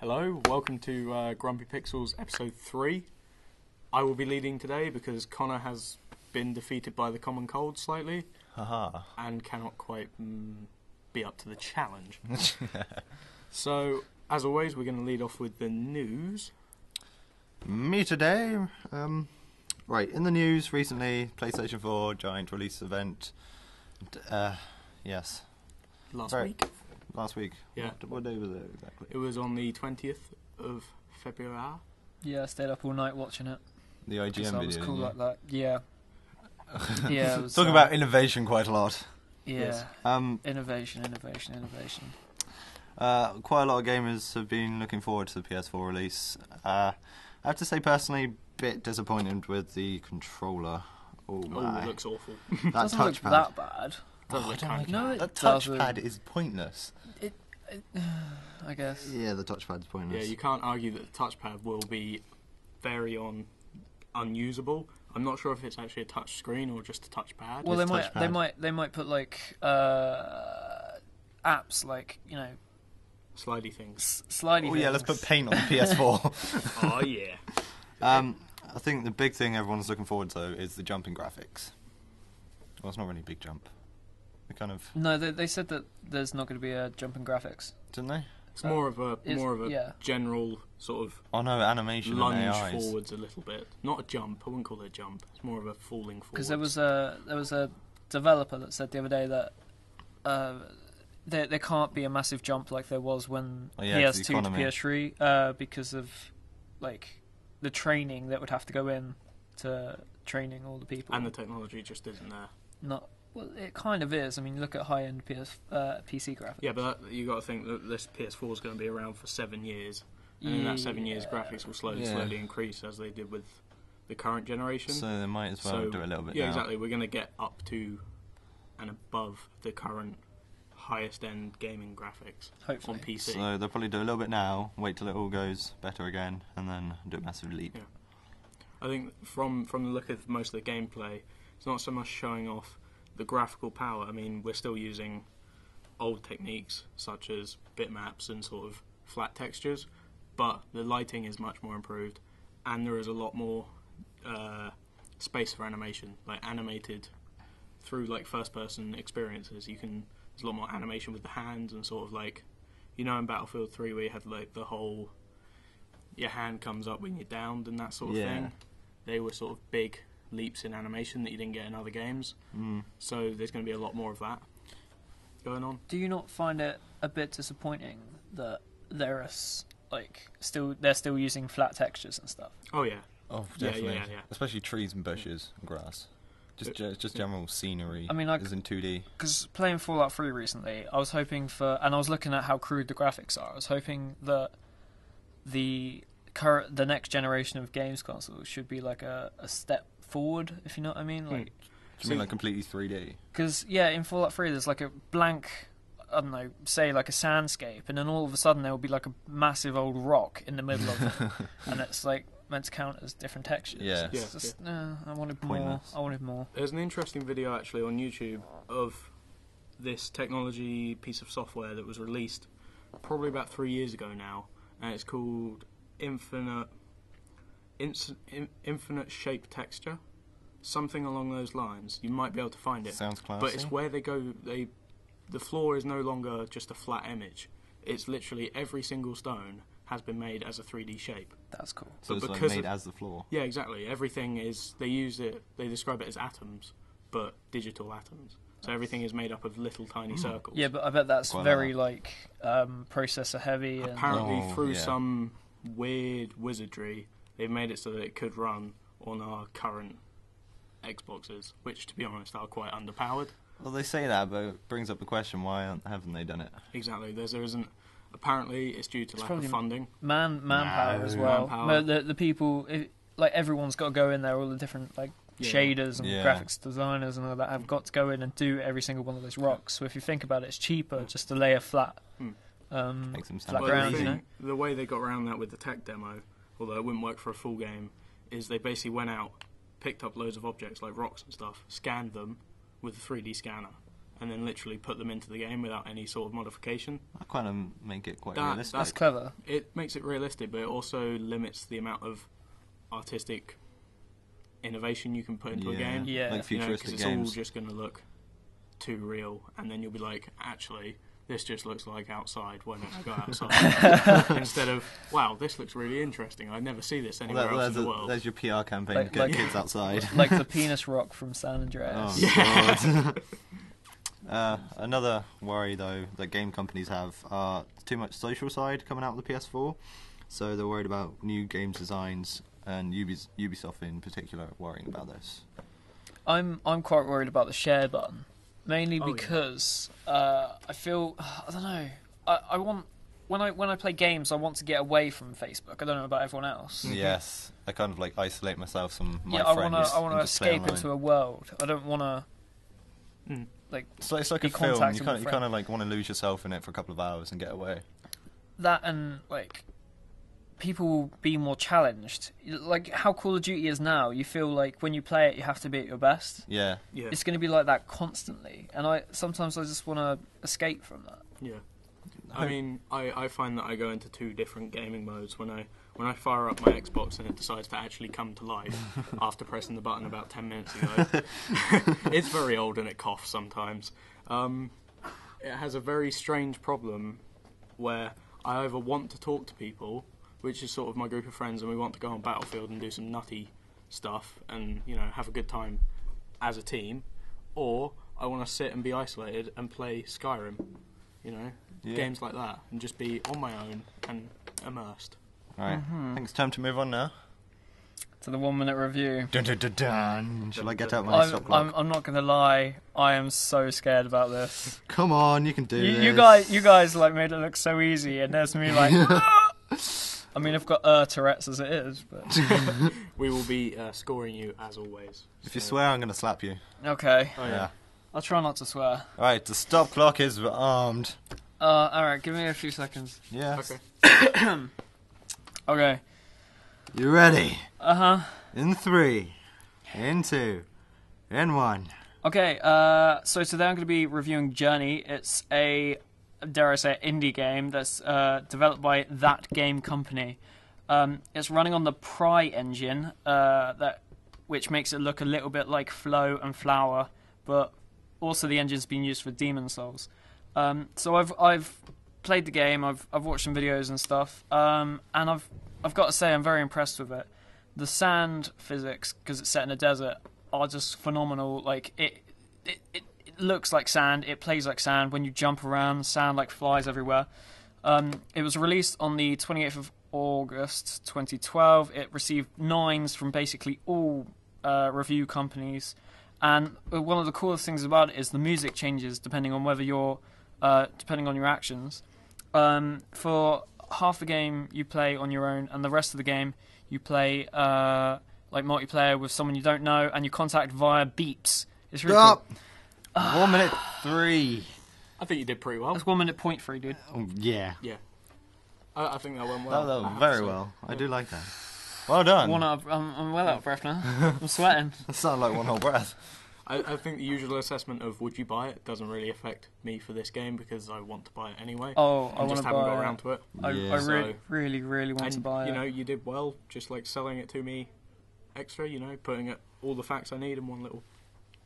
Hello, welcome to GrumpyPixels episode 3. I will be leading today because Connor has been defeated by the common cold slightly. Haha. And cannot quite be up to the challenge. So, as always, we're going to lead off with the news. Me today. Right, in the news recently, PlayStation 4 giant release event. Yes. Last week. Last week. Yeah. What day was it exactly? It was on the 20th of February. Yeah, I stayed up all night watching it. The IGN video. It was cool like that. Yeah. Yeah. It was, talking about innovation quite a lot. Yeah. Yes. Innovation. Quite a lot of gamers have been looking forward to the PS4 release. I have to say, personally, a bit disappointed with the controller. Oh my! It looks awful. That doesn't touchpad. look that bad. That touchpad is pointless. I guess. Yeah, the touchpad's pointless. Yeah, you can't argue that the touchpad will be very unusable. I'm not sure if it's actually a touch screen or just a touchpad. Well, It's they might put like apps like slidey things. Slidey. Oh things. yeah, let's put paint on the PS4. Oh yeah. I think the big thing everyone's looking forward to is the jumping graphics. Well, it's not really a big jump. They kind of No, they said that there's not going to be a jump in graphics. didn't they? It's more of a general sort of Oh no, animation lunge and AIs. forwards a little bit. Not a jump. I wouldn't call it a jump. It's more of a falling forwards. Because there was a developer that said the other day that there can't be a massive jump like there was when PS2 to PS3 because of like the training that would have to go in to training all the people. And the technology just isn't there. Well, it kind of is. I mean, look at high-end PC graphics. Yeah, but you got to think that this PS4 is going to be around for 7 years, and in that 7 years, graphics will slowly increase as they did with the current generation. So they might as well do it a little bit. Yeah, now. exactly. We're going to get up to and above the current highest-end gaming graphics Hopefully. on PC. So they'll probably do a little bit now, wait till it all goes better again, and then do a massive leap. Yeah. I think from the look of most of the gameplay, it's not so much showing off the graphical power. I mean, we're still using old techniques such as bitmaps and sort of flat textures, but the lighting is much more improved, and there is a lot more space for animation, like animated through like first-person experiences. There's a lot more animation with the hands and sort of like, in Battlefield 3 where you had like the whole, your hand comes up when you're downed and that sort of thing. They were sort of big leaps in animation that you didn't get in other games. So there's going to be a lot more of that going on. Do you not find it a bit disappointing that they're still using flat textures and stuff? Oh yeah. Oh, definitely. Yeah. Especially trees and bushes and grass. Just general scenery. I mean, is in 2D. Because playing Fallout 3 recently, I was hoping and I was looking at how crude the graphics are. I was hoping that the next generation of games consoles should be like a step forward, if you know what I mean. Like, Do you mean like completely 3D? Because in Fallout 3 there's like a blank, I don't know, say like a sandscape, and then all of a sudden there will be like a massive old rock in the middle of it, and it's like meant to count as different textures. Yeah. It's just, I wanted Pointless. more. I wanted more. There's an interesting video actually on YouTube of this technology piece of software that was released probably about 3 years ago now, and it's called Infinite Shape Texture, something along those lines. You might be able to find it. Sounds classy. But it's where the floor is no longer just a flat image. It's literally every single stone has been made as a 3D shape. That's cool. So but it's like because made as the floor. Yeah, exactly. Everything is, they describe it as atoms, but digital atoms. So everything is made up of little tiny circles. Yeah, but I bet that's Quite very like processor heavy. Apparently through some weird wizardry, they've made it so that it could run on our current Xboxes, which, to be honest, are quite underpowered. Well, they say that, but it brings up the question: why haven't they done it? Exactly. There isn't. Apparently, it's due to lack of funding. Manpower as well. Manpower. The people, like everyone's got to go in there. All the different like shaders and graphics designers and all that have got to go in and do every single one of those rocks. So if you think about it, it's cheaper just to lay a flat, flat ground. The way they got around that with the tech demo, although it wouldn't work for a full game, is they basically went out, picked up loads of objects like rocks and stuff, scanned them with a 3D scanner, and then literally put them into the game without any sort of modification. I kind of make it quite realistic. That's clever. It makes it realistic, but it also limits the amount of artistic innovation you can put into a game. Yeah, like futuristic because games. it's all just going to look too real, and then you'll be like, actually, this just looks like outside. Why don't you go outside? Instead of, wow, this looks really interesting. I never see this anywhere else in the world. There's your PR campaign to get kids outside. Like the penis rock from San Andreas. Oh, God. Another worry, though, that game companies have are too much social side coming out with the PS4. So they're worried about new game designs, and Ubisoft in particular worrying about this. I'm quite worried about the share button, mainly because I feel, I don't know, I want, when I play games, I want to get away from Facebook. I don't know about everyone else. Yes, I kind of like isolate myself from my I friends. I want to escape into a world. I don't want to like. It's like a film. You kind of like want to lose yourself in it for a couple of hours and get away. That and like, people will be more challenged. Like how Call of Duty is now, you feel like when you play it, you have to be at your best. Yeah. It's going to be like that constantly, and sometimes I just want to escape from that. Yeah. I mean, I find that I go into two different gaming modes when I fire up my Xbox and it decides to actually come to life after pressing the button about 10 minutes ago. It's very old and it coughs sometimes. It has a very strange problem where I either want to talk to people, which is sort of my group of friends, and we want to go on Battlefield and do some nutty stuff and, you know, have a good time as a team, or I want to sit and be isolated and play Skyrim, you know, games like that, and just be on my own and immersed. Right, I think it's time to move on now. To the 1 minute review. Dun, dun, dun, dun. Shall I get out my stop clock? I'm not going to lie, I am so scared about this. Come on, you can do this. You guys like made it look so easy, and there's me like... I mean, I've got Tourette's as it is, but... We will be scoring you as always. If you swear, I'm going to slap you. Okay. Oh, yeah. I'll try not to swear. Alright, the stop clock is armed. Alright, give me a few seconds. Yeah. Okay. Okay. You ready? Uh-huh. In 3, in 2, in 1. Okay, so today I'm going to be reviewing Journey. It's a, dare I say, indie game that's developed by That Game Company. It's running on the Pry engine, which makes it look a little bit like Flow and Flower, but also the engine's been used for Demon Souls. So I've played the game, I've watched some videos and stuff, and I've got to say I'm very impressed with it. The sand physics, because it's set in a desert, are just phenomenal. Like it looks like sand, it plays like sand. When you jump around, sand like flies everywhere. It was released on the 28th of August 2012. It received 9s from basically all review companies. And one of the coolest things about it is the music changes depending on whether you're depending on your actions. For half the game you play on your own, and the rest of the game you play like multiplayer with someone you don't know, and you contact via beeps. It's really cool. 1 minute 3. I think you did pretty well. That's 1 minute point 3, dude. Oh, yeah. Yeah. I think that went well. That went very well. I do like that. Well done. I'm well out of breath now. I'm sweating. That sounded like one whole breath. I think the usual assessment of would you buy it doesn't really affect me for this game because I want to buy it anyway. Oh, I just haven't got around to it. I really want to buy it. You know, you did well, just like selling it to me extra. You know, putting it all the facts I need in one little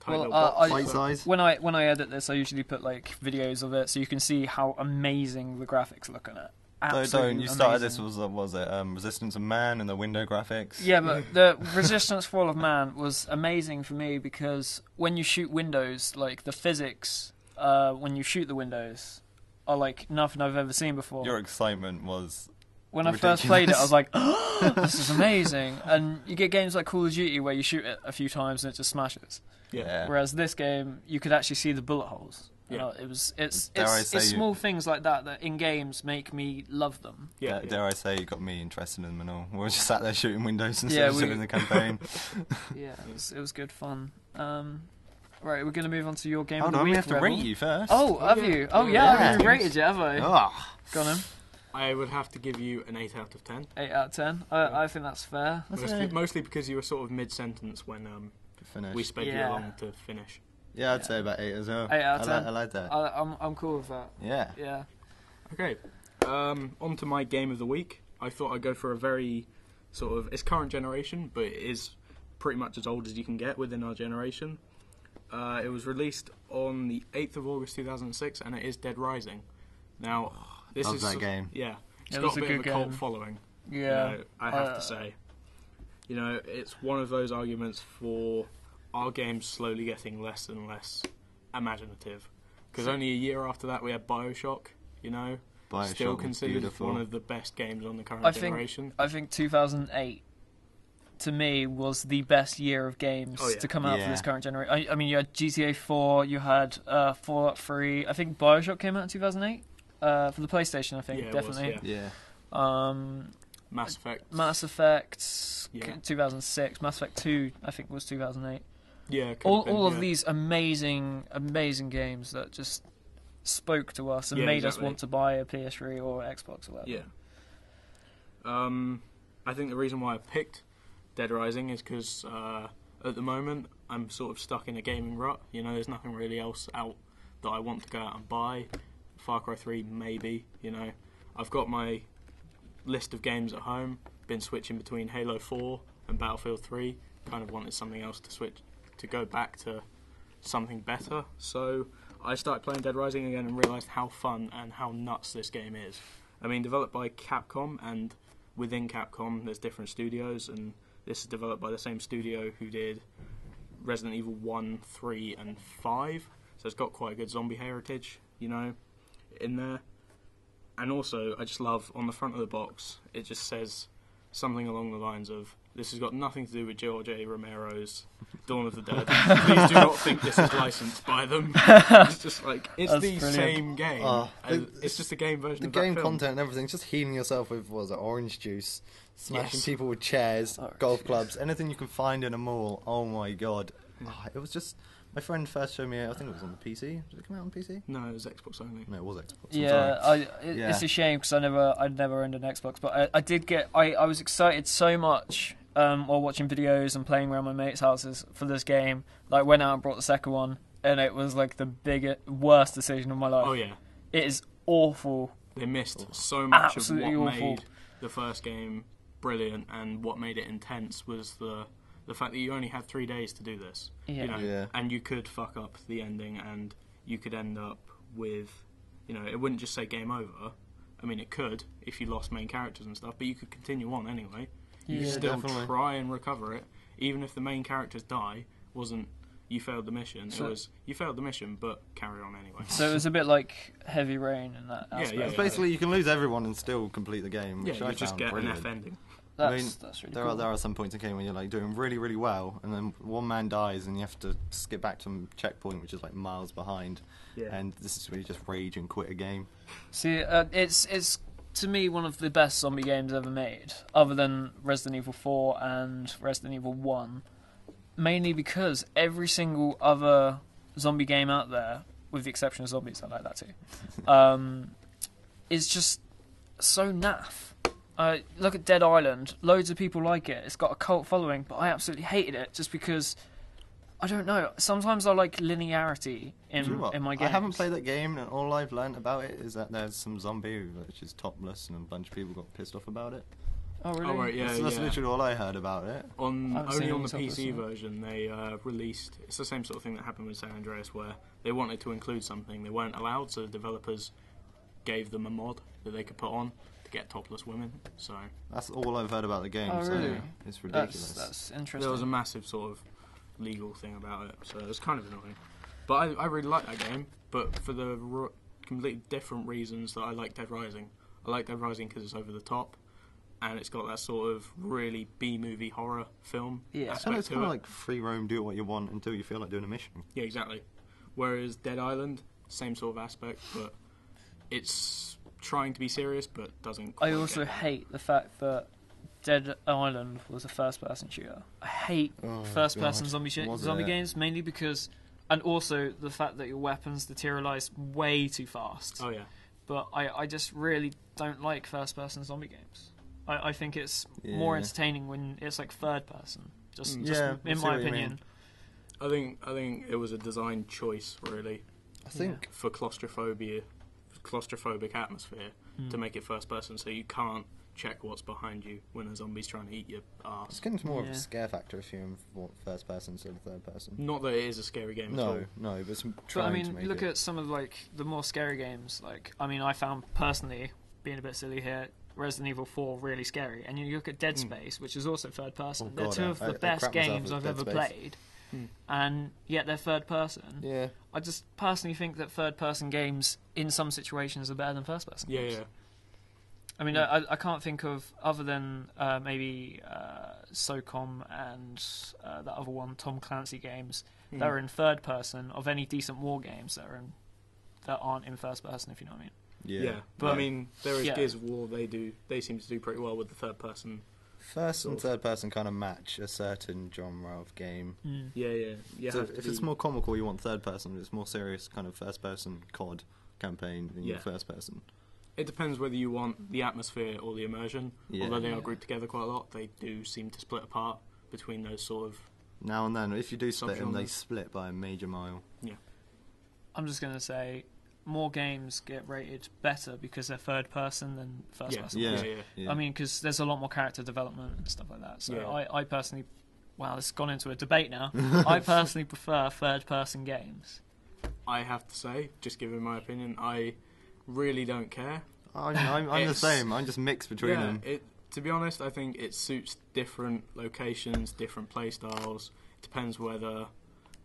tiny little box. Bite size. When I edit this, I usually put like videos of it so you can see how amazing the graphics look on it. Absolutely You started amazing. this, was it Resistance of Man and the window graphics? Yeah, but the Resistance Fall of Man was amazing for me because when you shoot windows, like the physics when you shoot the windows are like nothing I've ever seen before. Your excitement was when ridiculous. I first played it, I was like, oh, this is amazing. And you get games like Call of Duty where you shoot it a few times and it just smashes. Yeah. Whereas this game, you could actually see the bullet holes. Yeah. It's small things like that in games make me love them. Yeah. Dare I say, you got me interested in them and all. We were just sat there shooting windows instead of doing the campaign. Yeah, it was good fun. Right, we're going to move on to your game Hold of the on, week. we have to Rebel. rate you first. Oh, have you? Oh, yeah, I haven't rated you, have I? Oh. Go on, then. I would have to give you an 8 out of 10. 8 out of 10. I think that's fair. Mostly because you were sort of mid-sentence when we sped you along to finish. Yeah, I'd say about 8 as well. 8 out of 10. I like that. I'm cool with that. Yeah. Yeah. Okay. On to my game of the week. I thought I'd go for a very sort of... It's current generation, but it is pretty much as old as you can get within our generation. It was released on the 8th of August 2006, and it is Dead Rising. Now, this is... that game. Yeah. It's got a bit of a cult following. Yeah. You know, I have to say. You know, it's one of those arguments for our games slowly getting less and less imaginative. Because only a year after that we had BioShock, you know? BioShock still considered beautiful. One of the best games on the current generation. I think 2008, to me, was the best year of games to come out for this current generation. I mean, you had GTA 4, you had Fallout 3. I think BioShock came out in 2008 for the PlayStation, I think, definitely. Mass Effect. Mass Effect, 2006. Mass Effect 2, I think, was 2008. Yeah, all of these amazing games that just spoke to us and made us want to buy a PS3 or Xbox or whatever. Yeah. I think the reason why I picked Dead Rising is because at the moment I'm sort of stuck in a gaming rut. You know, there's nothing really else out that I want to go out and buy. Far Cry 3, maybe. You know, I've got my list of games at home. Been switching between Halo 4 and Battlefield 3. Kind of wanted something else to go back to something better. So I started playing Dead Rising again and realised how fun and how nuts this game is. I mean, developed by Capcom, and within Capcom there's different studios, and this is developed by the same studio who did Resident Evil 1, 3 and 5. So it's got quite a good zombie heritage, you know, in there. And also, I just love, on the front of the box, it just says something along the lines of, this has got nothing to do with George A. Romero's Dawn of the Dead. Please do not think this is licensed by them. It's just like, it's the brilliant. Same game. It's just a game version of that film. The game content and everything, just healing yourself with, orange juice, smashing people with chairs, golf clubs, anything you can find in a mall. Oh my god. It was just... My friend first showed me, I think it was on the PC. Did it come out on PC? No, it was Xbox only. No, it was Xbox. Yeah, it's a shame because I'd never owned an Xbox, but I did get. I was excited so much while watching videos and playing around my mates' houses for this game. Like, went out and brought the second one, and it was like the worst decision of my life. Oh yeah, it is awful. They missed so much Absolutely of what awful. made the first game brilliant, and what made it intense was the fact that you only had 3 days to do this, you know, and you could fuck up the ending, and you could end up with, you know, it wouldn't just say game over. I mean, it could if you lost main characters and stuff, but you could continue on anyway. You could still try and recover it, even if the main characters die. Wasn't you failed the mission? It was you failed the mission, but carry on anyway. So it was a bit like Heavy Rain in that aspect. Basically, you can lose everyone and still complete the game. Which you I just get brilliant. an F ending. That's really cool. There are some points in the game when you're like doing really, really well, and then one man dies, and you have to skip back to a checkpoint, which is like miles behind. Yeah. And this is where you just rage and quit a game. See, it's to me one of the best zombie games ever made, other than Resident Evil 4 and Resident Evil 1. Mainly because every single other zombie game out there, with the exception of zombies, I like that too, is just so naff. Look at Dead Island. Loads of people like it. It's got a cult following, but I absolutely hated it just because, I don't know, sometimes I like linearity in my games. I haven't played that game, and all I've learnt about it is that there's some zombie which is topless, and a bunch of people got pissed off about it. Oh, really? Oh, right, yeah, that's literally all I heard about it. Only on the PC version, they released... It's the same sort of thing that happened with San Andreas, where they wanted to include something they weren't allowed, so the developers gave them a mod that they could put on to get topless women. So that's all I've heard about the game. Oh, really? So it's ridiculous. That's interesting. There was a massive sort of legal thing about it, so it was kind of annoying. But I really like that game, but for the completely different reasons that I like Dead Rising. I like Dead Rising because it's over the top, and it's got that sort of really B-movie horror film aspect and it's kind of it. like free roam, do what you want until you feel like doing a mission. Yeah, exactly. Whereas Dead Island, same sort of aspect, but it's trying to be serious, but doesn't quite I also hate the fact that Dead Island was a first-person shooter. I hate first-person zombie games, mainly because... And also the fact that your weapons deteriorise way too fast. Oh, yeah. But I just really don't like first-person zombie games. I think it's more entertaining when it's like third-person, just in my opinion. I think it was a design choice, really. I think for claustrophobic atmosphere to make it first person, so you can't check what's behind you when a zombie's trying to eat your ass. It's getting more of a scare factor if you're in first person instead of third person. Not that it is a scary game at all. No, but it's trying to make it. Look at some of like the more scary games. Like, I mean, I found personally, being a bit silly here, Resident Evil 4 really scary. And you look at Dead Space, which is also third person. They're two of the best games I've ever played. And yet they're third person. Yeah. I just personally think that third person games in some situations are better than first person games. Yeah. I mean, I can't think of, other than maybe SOCOM and that other one, Tom Clancy games, that are in third person, of any decent war games that aren't in first person, if you know what I mean. Yeah. But I mean, there is Gears of War, they seem to do pretty well with the third person. First and third person kind of match a certain genre of game. Yeah. So if it's more comical, you want third person. If it's more serious, kind of first person COD campaign, then you want first person. It depends whether you want the atmosphere or the immersion. Although they are grouped together quite a lot, they do seem to split apart between those sort of... Now and then, if you do split them, they split by a major mile. Yeah. I'm just going to say, more games get rated better because they're third person than first person. Yeah. I mean, because there's a lot more character development and stuff like that. So I personally... Wow, it's gone into a debate now. I personally prefer third person games. I have to say, just giving my opinion, I really don't care. I'm the same. I'm just mixed between them. To be honest, I think it suits different locations, different play styles. It depends whether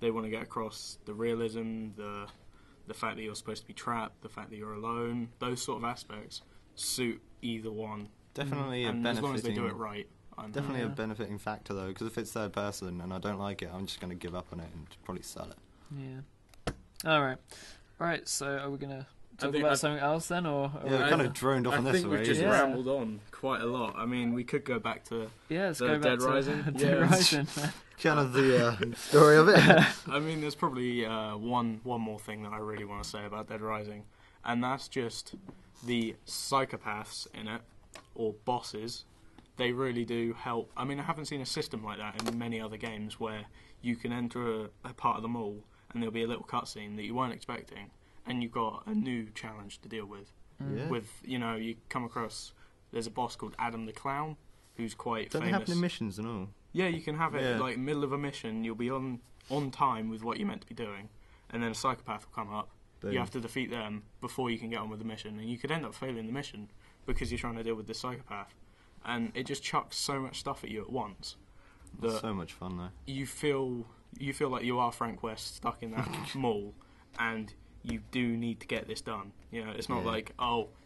they want to get across the realism, the fact that you're supposed to be trapped, the fact that you're alone. Those sort of aspects suit either one. Definitely and as long as they do it right. Definitely a benefiting factor though, because if it's third person and I don't like it, I'm just going to give up on it and probably sell it. Yeah. All right. So are we going to talk about something else then, or we kind of droned off on this. I think we've just rambled on quite a lot. I mean, we could go back to Dead Rising. Dead Rising. Kind of the story of it. I mean, there's probably one more thing that I really want to say about Dead Rising, and that's just the psychopaths in it, or bosses. They really do help. I mean, I haven't seen a system like that in many other games where you can enter a part of the mall and there'll be a little cutscene that you weren't expecting, and you've got a new challenge to deal with. With, you come across, there's a boss called Adam the Clown, who's quite famous. Don't they have any missions and all? Yeah, you can have it, like, middle of a mission, you'll be on time with what you're meant to be doing, and then a psychopath will come up. Boom. You have to defeat them before you can get on with the mission, and you could end up failing the mission because you're trying to deal with this psychopath. And it just chucks so much stuff at you at once. That's so much fun, though. You feel like you are Frank West stuck in that mall, and you do need to get this done. It's not like,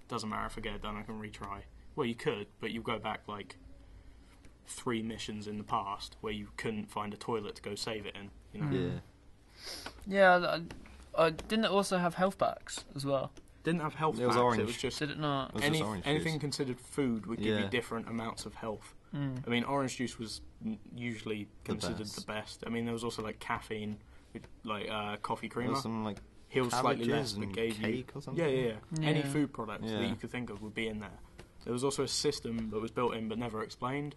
doesn't matter if I get it done, I can retry. Well, you could, but you go back like 3 missions in the past where you couldn't find a toilet to go save it in. Yeah, didn't it also have health packs as well? Didn't have health packs. Was orange. It was just... Did it not? It was orange anything juice. considered food would give you different amounts of health. I mean, orange juice was usually considered the best. I mean, there was also like caffeine, like coffee creamer. Some like healed slightly less, but gave cake you... or something? Yeah. Any food products that you could think of would be in there. There was also a system that was built in but never explained,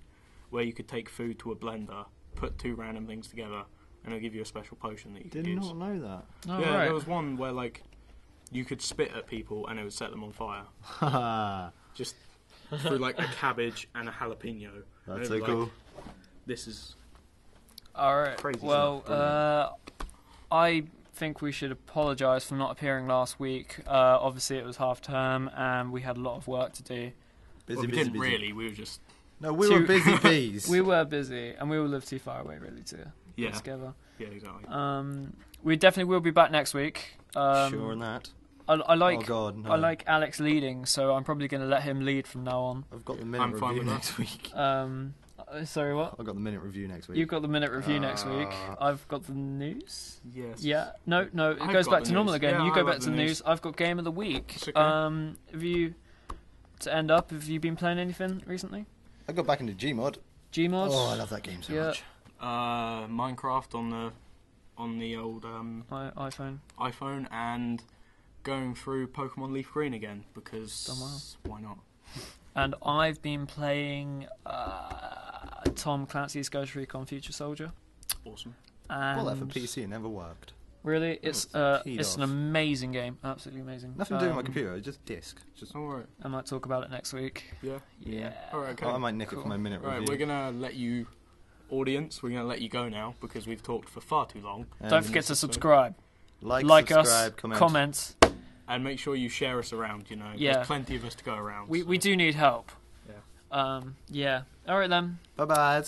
where you could take food to a blender, put 2 random things together, and it'll give you a special potion that you could use. Did not know that. Oh, yeah, right. there was one where like you could spit at people and it would set them on fire. Just through like a cabbage and a jalapeno. That's so cool. This is alright. Crazy. Well, I think we should apologise for not appearing last week. Obviously, it was half term and we had a lot of work to do. We didn't really. We were just... No, we were busy bees. We were busy, and we all live too far away, really, to get together. Yeah, exactly. We definitely will be back next week. Sure on that. I like. Oh God, no. I like Alex leading, so I'm probably going to let him lead from now on. I've got the minute review next week. Sorry, what? I've got the minute review next week. You've got the minute review next week. I've got the news. Yes. Yeah. No. It goes back to normal again. Yeah, you go back to the news. I've got game of the week. Okay. Have you been playing anything recently? I got back into Gmod. Gmod. Oh, I love that game so much. Minecraft on the old iPhone, and going through Pokemon Leaf Green again because why not? And I've been playing Tom Clancy's Ghost Recon Future Soldier. Awesome. Bought that for PC, it never worked. Really? It's an amazing game. Absolutely amazing. Nothing to do with my computer, it's just disc. Alright. I might talk about it next week. Yeah. Alright, okay. Oh, I might nick it for my minute review. Right, we're gonna let you, audience, we're gonna let you go now because we've talked for far too long. Don't forget to subscribe. Like us, comment. And make sure you share us around, Yeah. There's plenty of us to go around. We do need help. Yeah. Yeah. Alright then. Bye-bye.